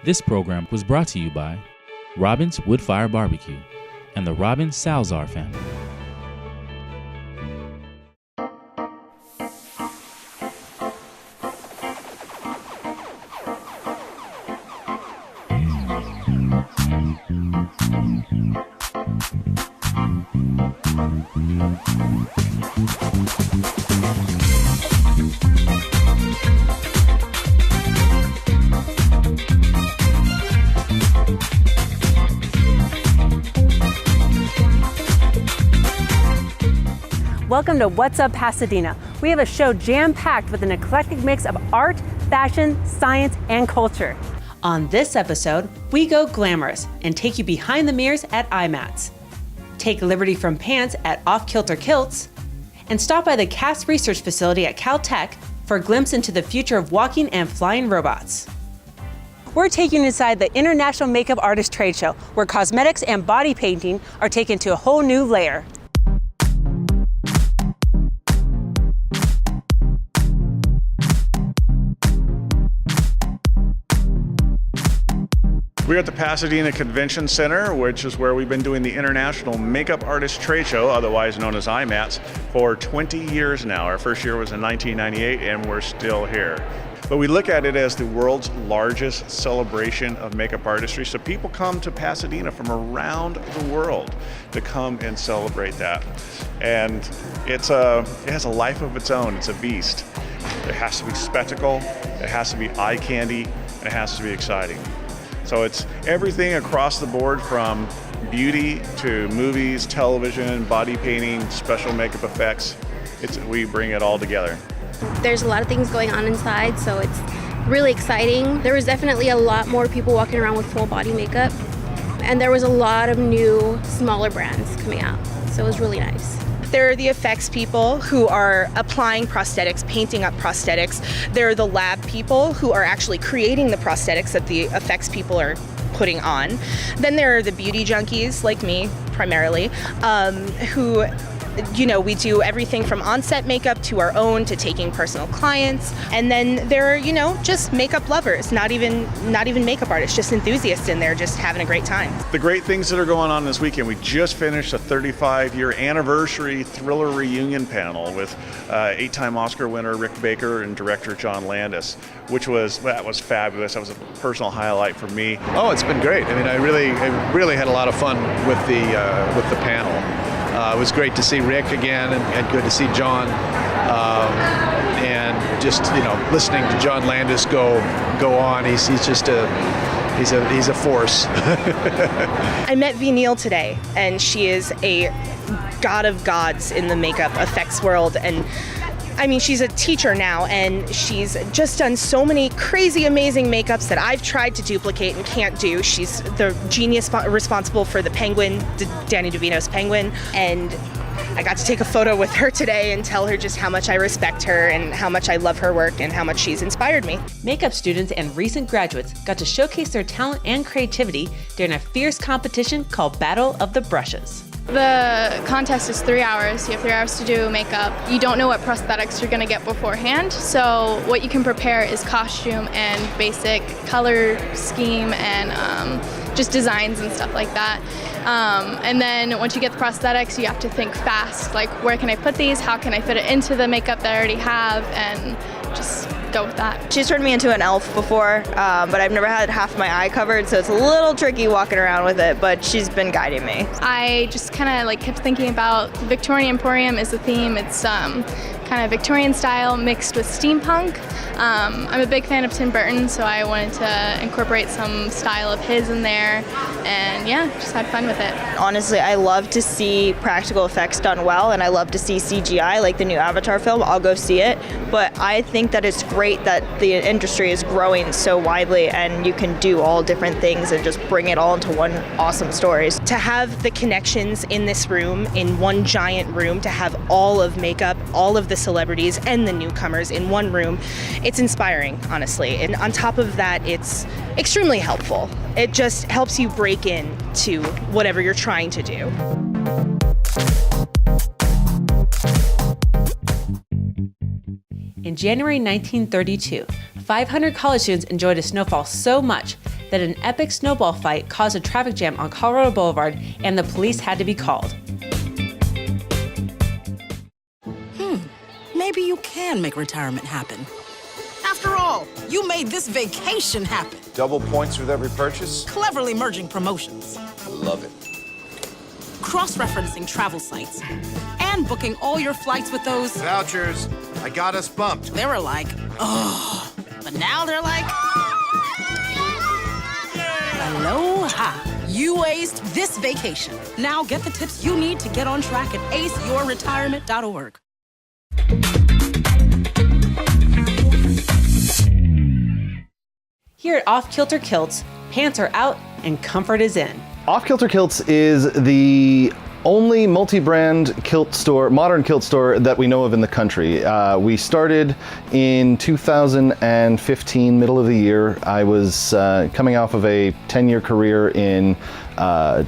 This program was brought to you by Robin's Woodfire Barbecue and the Robin Salzar family. Welcome to What's Up Pasadena. We have a show jam-packed with an eclectic mix of art, fashion, science, and culture. On this episode, we go glamorous and take you behind the mirrors at IMATS. Take liberty from pants at Off Kilter Kilts, and stop by the CAST Research Facility at Caltech for a glimpse into the future of walking and flying robots. We're taking you inside the International Makeup Artist Trade Show, where cosmetics and body painting are taken to a whole new layer. We're at the Pasadena Convention Center, which is where we've been doing the International Makeup Artist Trade Show, otherwise known as IMATS, for 20 years now. Our first year was in 1998, and we're still here. But we look at it as the world's largest celebration of makeup artistry. So people come to Pasadena from around the world to come and celebrate that. And it has a life of its own. It's a beast. It has to be spectacle, it has to be eye candy, and it has to be exciting. So it's everything across the board, from beauty to movies, television, body painting, special makeup effects. We bring it all together. There's a lot of things going on inside, so it's really exciting. There was definitely a lot more people walking around with full body makeup, and there was a lot of new, smaller brands coming out, so it was really nice. There are the effects people who are applying prosthetics, painting up prosthetics. There are the lab people who are actually creating the prosthetics that the effects people are putting on. Then there are the beauty junkies, like me primarily, who, we do everything from on-set makeup to our own, to taking personal clients. And then there are, just makeup lovers, not even makeup artists, just enthusiasts in there just having a great time. The great things that are going on this weekend, we just finished a 35-year anniversary thriller reunion panel with 8-time Oscar winner Rick Baker and director John Landis, that was fabulous. That was a personal highlight for me. Oh, it's been great. I mean, I really had a lot of fun with the panel. It was great to see Rick again, and good to see John, and just listening to John Landis go on. He's just he's a force. I met V. Neal today, and she is a god of gods in the makeup effects world, and I mean, she's a teacher now, and she's just done so many crazy, amazing makeups that I've tried to duplicate and can't do. She's the genius responsible for the Penguin, Danny DeVito's Penguin, and I got to take a photo with her today and tell her just how much I respect her and how much I love her work and how much she's inspired me. Makeup students and recent graduates got to showcase their talent and creativity during a fierce competition called Battle of the Brushes. The contest is 3 hours. You have 3 hours to do makeup. You don't know what prosthetics you're going to get beforehand, so what you can prepare is costume and basic color scheme and just designs and stuff like that. And then once you get the prosthetics, you have to think fast, like where can I put these, how can I fit it into the makeup that I already have, and just go with that. She's turned me into an elf before, but I've never had half my eye covered, so it's a little tricky walking around with it, but she's been guiding me. I just kind of kept thinking about Victorian Emporium is the theme. It's kind of Victorian style mixed with steampunk. I'm a big fan of Tim Burton, so I wanted to incorporate some style of his in there, and yeah, just had fun with it. Honestly, I love to see practical effects done well, and I love to see CGI, like the new Avatar film. I'll go see it, but I think that it's great that the industry is growing so widely, and you can do all different things and just bring it all into one awesome stories. To have the connections in this room, in one giant room, to have all of makeup, all of the celebrities and the newcomers in one room, it's inspiring, honestly. And on top of that, it's extremely helpful. It just helps you break into whatever you're trying to do. In January 1932, 500 college students enjoyed a snowfall so much that an epic snowball fight caused a traffic jam on Colorado Boulevard and the police had to be called. Maybe you can make retirement happen. After all, you made this vacation happen. Double points with every purchase? Cleverly merging promotions. I love it. Cross-referencing travel sites. And booking all your flights with those... Vouchers. I got us bumped. They were like, oh. But now they're like... Aloha. You aced this vacation. Now get the tips you need to get on track at aceyourretirement.org. Here at Off Kilter Kilts, pants are out and comfort is in. Off Kilter Kilts is the only multi-brand kilt store, modern kilt store that we know of in the country. We started in 2015, middle of the year. I was coming off of a 10-year career in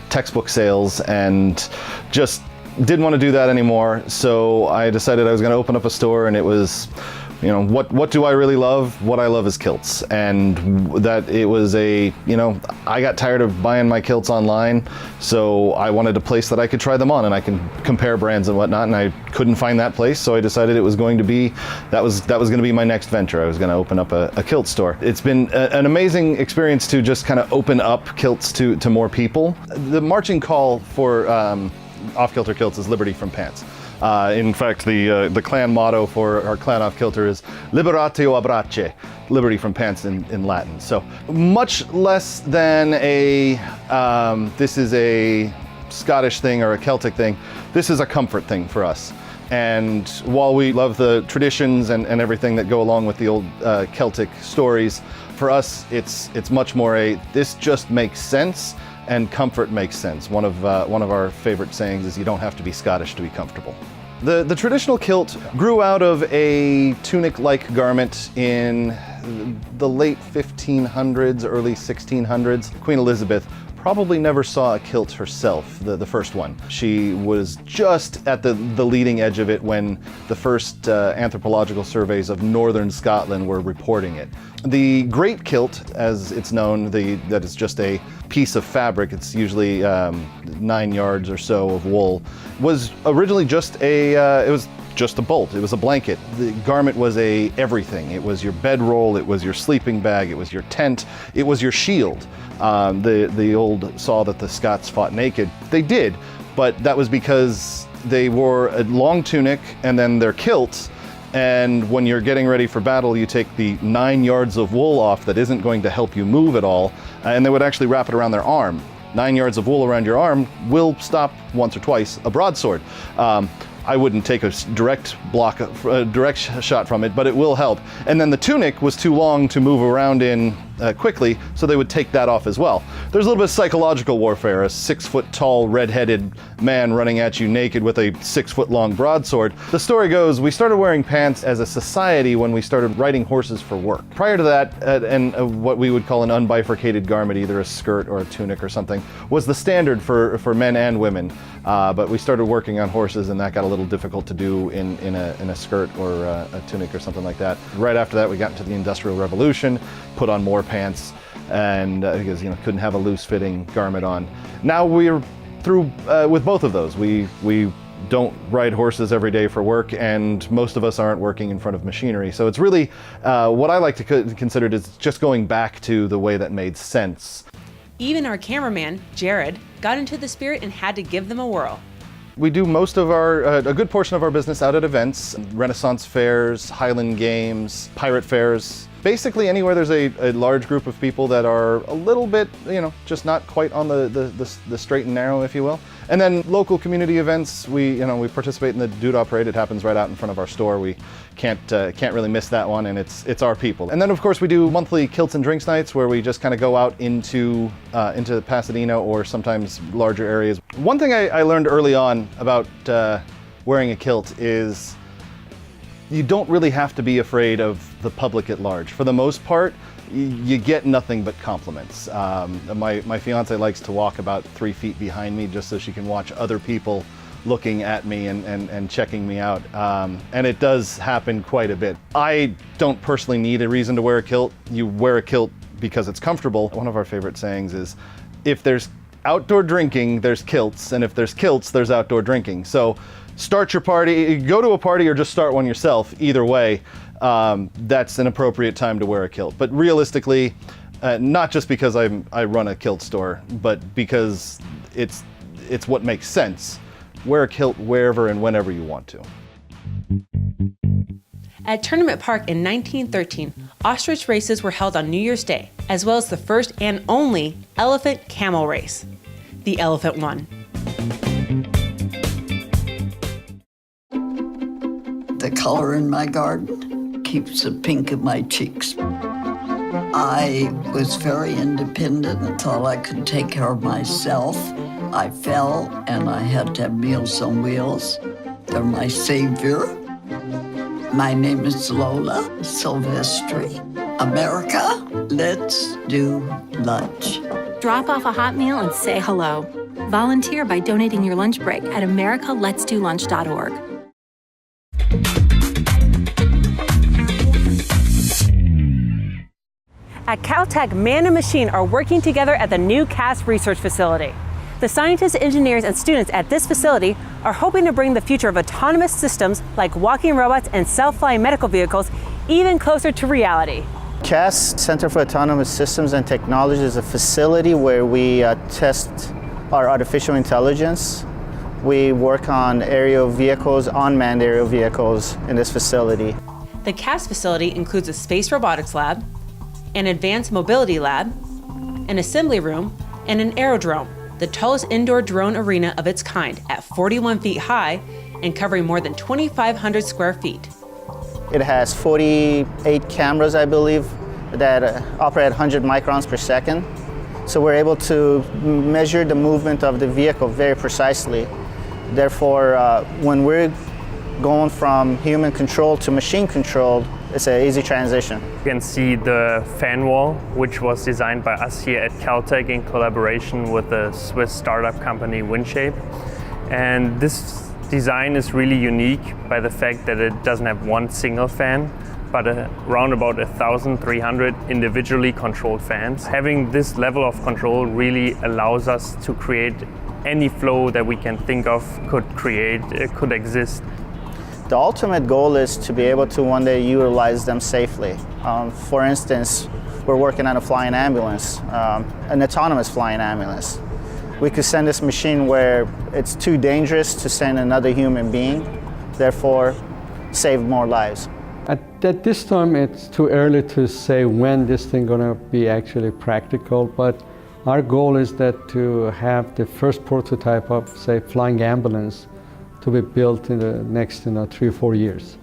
textbook sales and just didn't want to do that anymore. So I decided I was going to open up a store, and it was, you know, what do I really love? What I love is kilts. And that it was a, you know, I got tired of buying my kilts online, so I wanted a place that I could try them on and I can compare brands and whatnot, and I couldn't find that place, so I decided it was going to be, that was going to be my next venture. I was going to open up a kilt store. It's been an amazing experience to just kind of open up kilts to more people. The marching call for Off Kilter Kilts is liberty from pants. In fact, the clan motto for our clan Off Kilter is Liberatio a braccia, liberty from pants in Latin. So much less than a, this is a Scottish thing or a Celtic thing, this is a comfort thing for us. And while we love the traditions and everything that go along with the old Celtic stories, for us it's much more a, this just makes sense. And comfort makes sense. One of our favorite sayings is you don't have to be Scottish to be comfortable. The traditional kilt grew out of a tunic-like garment in the late 1500s, early 1600s. Queen Elizabeth probably never saw a kilt herself, the first one. She was just at the leading edge of it when the first anthropological surveys of northern Scotland were reporting it. The great kilt, as it's known, that is just a piece of fabric, it's usually 9 yards or so of wool, was originally just a, it was just a bolt, it was a blanket. The garment was a everything. It was your bedroll, it was your sleeping bag, it was your tent, it was your shield. The old saw that the Scots fought naked. They did, but that was because they wore a long tunic and then their kilts, and when you're getting ready for battle, you take the 9 yards of wool off that isn't going to help you move at all, and they would actually wrap it around their arm. 9 yards of wool around your arm will stop once or twice a broadsword. I wouldn't take a direct shot from it, but it will help. And then the tunic was too long to move around in quickly, so they would take that off as well. There's a little bit of psychological warfare, a 6-foot-tall, red-headed man running at you naked with a 6-foot-long broadsword. The story goes, we started wearing pants as a society when we started riding horses for work. Prior to that, what we would call an unbifurcated garment, either a skirt or a tunic or something, was the standard for men and women. But we started working on horses, and that got a little difficult to do in a skirt or a tunic or something like that. Right after that, we got into the Industrial Revolution, put on more pants, and because couldn't have a loose-fitting garment on. Now we're through with both of those. We don't ride horses every day for work, and most of us aren't working in front of machinery. So it's really what I like to consider it is just going back to the way that made sense. Even our cameraman, Jared, got into the spirit and had to give them a whirl. We do most of a good portion of our business out at events, Renaissance fairs, Highland Games, pirate fairs. Basically anywhere there's a large group of people that are a little bit, just not quite on the straight and narrow, if you will. And then local community events, we participate in the Doodah Parade. It happens right out in front of our store. We can't really miss that one, and it's our people. And then of course we do monthly Kilts and Drinks nights where we just kind of go out into Pasadena or sometimes larger areas. One thing I learned early on about wearing a kilt is you don't really have to be afraid of the public at large. For the most part, you get nothing but compliments. My fiance likes to walk about 3 feet behind me just so she can watch other people looking at me and checking me out. And it does happen quite a bit. I don't personally need a reason to wear a kilt. You wear a kilt because it's comfortable. One of our favorite sayings is, if there's outdoor drinking, there's kilts, and if there's kilts, there's outdoor drinking. So start your party, go to a party or just start one yourself. Either way, that's an appropriate time to wear a kilt. But realistically, not just because I run a kilt store, but because it's what makes sense. Wear a kilt wherever and whenever you want to. At Tournament Park in 1913, ostrich races were held on New Year's Day, as well as the first and only elephant camel race. The elephant won. The color in my garden keeps the pink in my cheeks. I was very independent and thought I could take care of myself. I fell and I had to have Meals on Wheels. They're my savior. My name is Lola Silvestri. America, let's do lunch. Drop off a hot meal and say hello. Volunteer by donating your lunch break at americaletsdolunch.org. At Caltech, man and machine are working together at the new CAST research facility. The scientists, engineers, and students at this facility are hoping to bring the future of autonomous systems like walking robots and self-flying medical vehicles even closer to reality. CAST, Center for Autonomous Systems and Technology, is a facility where we test our artificial intelligence. We work on aerial vehicles, unmanned aerial vehicles in this facility. The CAST facility includes a space robotics lab, an advanced mobility lab, an assembly room, and an aerodrome, the tallest indoor drone arena of its kind at 41 feet high and covering more than 2,500 square feet. It has 48 cameras, I believe, that operate at 100 microns per second. So we're able to measure the movement of the vehicle very precisely. Therefore, when we're going from human control to machine control, it's an easy transition. You can see the fan wall, which was designed by us here at Caltech in collaboration with the Swiss startup company Windshape. And this design is really unique by the fact that it doesn't have one single fan, but around about 1,300 individually controlled fans. Having this level of control really allows us to create any flow that we can think of could exist. The ultimate goal is to be able to one day utilize them safely. For instance, we're working on a flying ambulance, an autonomous flying ambulance. We could send this machine where it's too dangerous to send another human being, therefore save more lives. At this time, it's too early to say when this thing gonna be actually practical, but our goal is that to have the first prototype of, say, flying ambulance to be built in the next 3 or 4 years.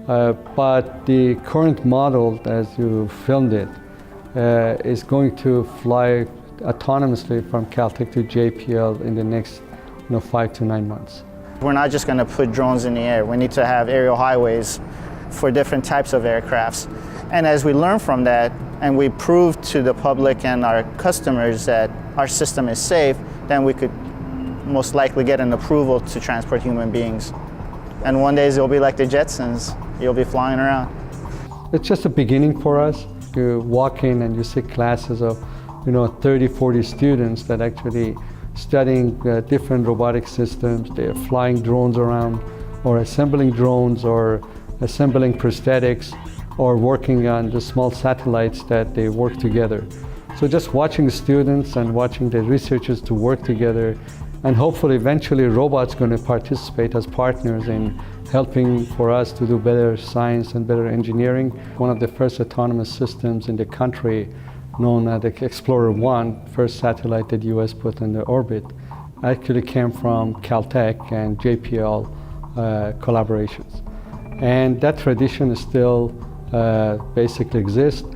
But the current model, as you filmed it, is going to fly autonomously from Caltech to JPL in the next 5 to 9 months. We're not just going to put drones in the air. We need to have aerial highways for different types of aircrafts. And as we learn from that, and we prove to the public and our customers that our system is safe, then we could most likely get an approval to transport human beings. And one day it'll be like the Jetsons. You'll be flying around. It's just a beginning for us. You walk in and you see classes of 30, 40 students that actually studying different robotic systems. They're flying drones around, or assembling drones, or assembling prosthetics, or working on the small satellites that they work together. So just watching the students and watching the researchers to work together, and hopefully eventually robots going to participate as partners in helping for us to do better science and better engineering. One of the first autonomous systems in the country, known as the Explorer-1, first satellite that US put in the orbit, actually came from Caltech and JPL collaborations. And that tradition still basically exists.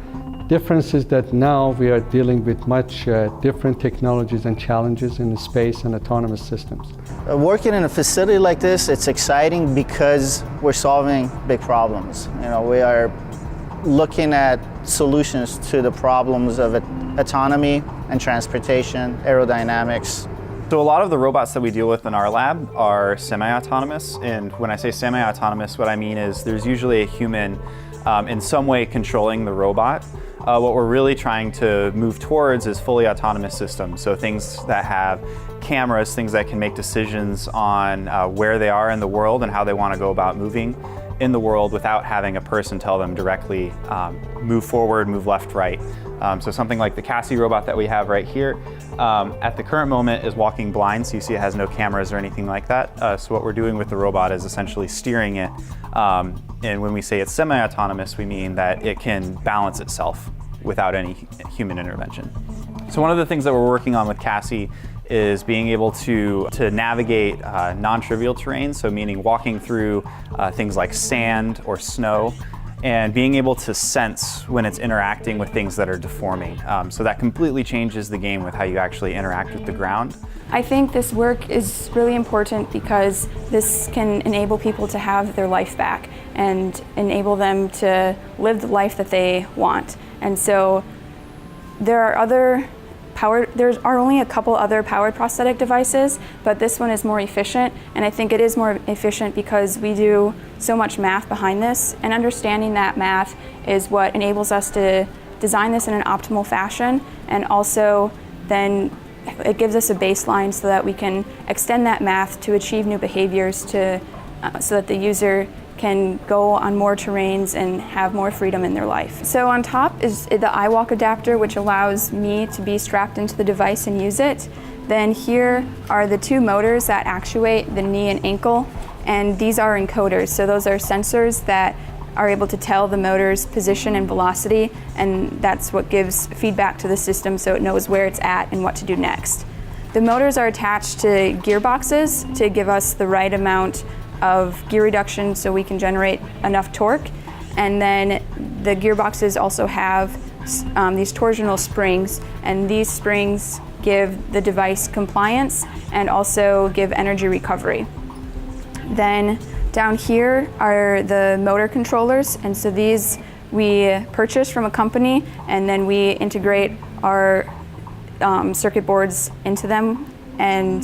Difference is that now we are dealing with much different technologies and challenges in the space and autonomous systems. Working in a facility like this, it's exciting because we're solving big problems. We are looking at solutions to the problems of autonomy and transportation, aerodynamics. So a lot of the robots that we deal with in our lab are semi-autonomous, and when I say semi-autonomous, what I mean is there's usually a human in some way controlling the robot. What we're really trying to move towards is fully autonomous systems. So things that have cameras, things that can make decisions on where they are in the world and how they want to go about moving in the world without having a person tell them directly, move forward, move left, right. So something like the Cassie robot that we have right here, at the current moment is walking blind, so you see it has no cameras or anything like that. So what we're doing with the robot is essentially steering it. And when we say it's semi-autonomous, we mean that it can balance itself without any human intervention. So one of the things that we're working on with Cassie is being able to navigate non-trivial terrain, so meaning walking through things like sand or snow, and being able to sense when it's interacting with things that are deforming. So that completely changes the game with how you actually interact with the ground. I think this work is really important because this can enable people to have their life back and enable them to live the life that they want. And so there are only a couple other powered prosthetic devices, but this one is more efficient, and I think it is more efficient because we do so much math behind this, and understanding that math is what enables us to design this in an optimal fashion, and also then it gives us a baseline so that we can extend that math to achieve new behaviors so that the user can go on more terrains and have more freedom in their life. So on top is the iWalk adapter, which allows me to be strapped into the device and use it. Then here are the two motors that actuate the knee and ankle, and these are encoders. So those are sensors that are able to tell the motor's position and velocity, and that's what gives feedback to the system so it knows where it's at and what to do next. The motors are attached to gearboxes to give us the right amount of gear reduction so we can generate enough torque. And then the gearboxes also have these torsional springs, and these springs give the device compliance and also give energy recovery. Then down here are the motor controllers, and so these we purchase from a company and then we integrate our circuit boards into them, and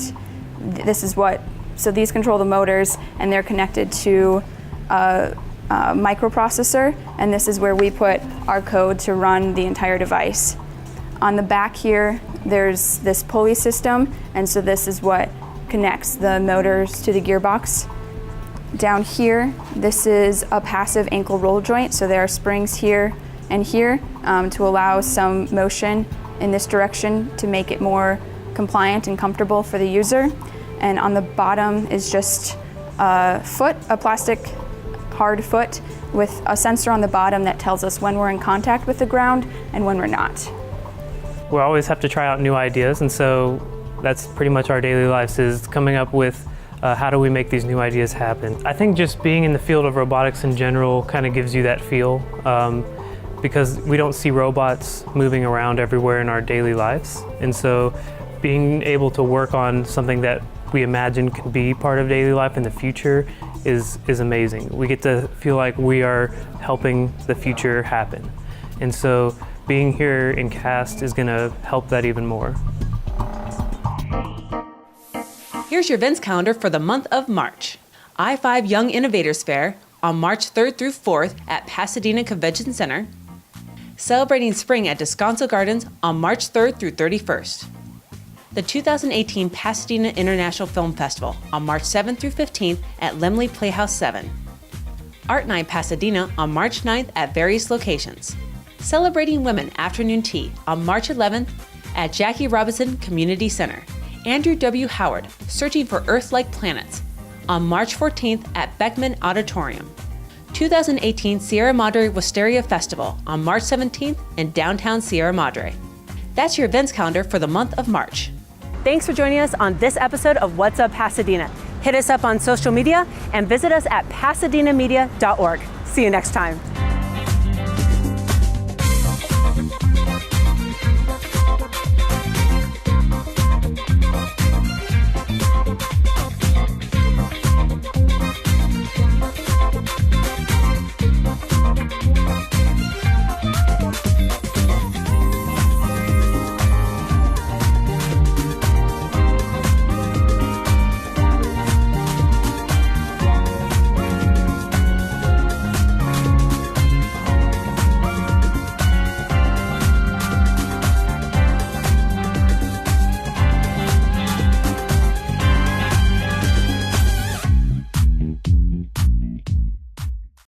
so these control the motors, and they're connected to a microprocessor, and this is where we put our code to run the entire device. On the back here, there's this pulley system, and so this is what connects the motors to the gearbox. Down here, this is a passive ankle roll joint, so there are springs here and here to allow some motion in this direction to make it more compliant and comfortable for the user. And on the bottom is just a plastic hard foot with a sensor on the bottom that tells us when we're in contact with the ground and when we're not. We always have to try out new ideas, and so that's pretty much our daily lives, is coming up with how do we make these new ideas happen. I think just being in the field of robotics in general kind of gives you that feel, because we don't see robots moving around everywhere in our daily lives. And so being able to work on something that we imagine can be part of daily life in the future is amazing. We get to feel like we are helping the future happen. And so being here in CAST is gonna help that even more. Here's your events calendar for the month of March. I-5 Young Innovators Fair on March 3rd through 4th at Pasadena Convention Center. Celebrating Spring at Descanso Gardens on March 3rd through 31st. The 2018 Pasadena International Film Festival on March 7th through 15th at Lemley Playhouse 7. Art Night Pasadena on March 9th at various locations. Celebrating Women Afternoon Tea on March 11th at Jackie Robinson Community Center. Andrew W. Howard, Searching for Earth-like Planets, on March 14th at Beckman Auditorium. 2018 Sierra Madre Wisteria Festival on March 17th in downtown Sierra Madre. That's your events calendar for the month of March. Thanks for joining us on this episode of What's Up Pasadena. Hit us up on social media and visit us at pasadenamedia.org. See you next time.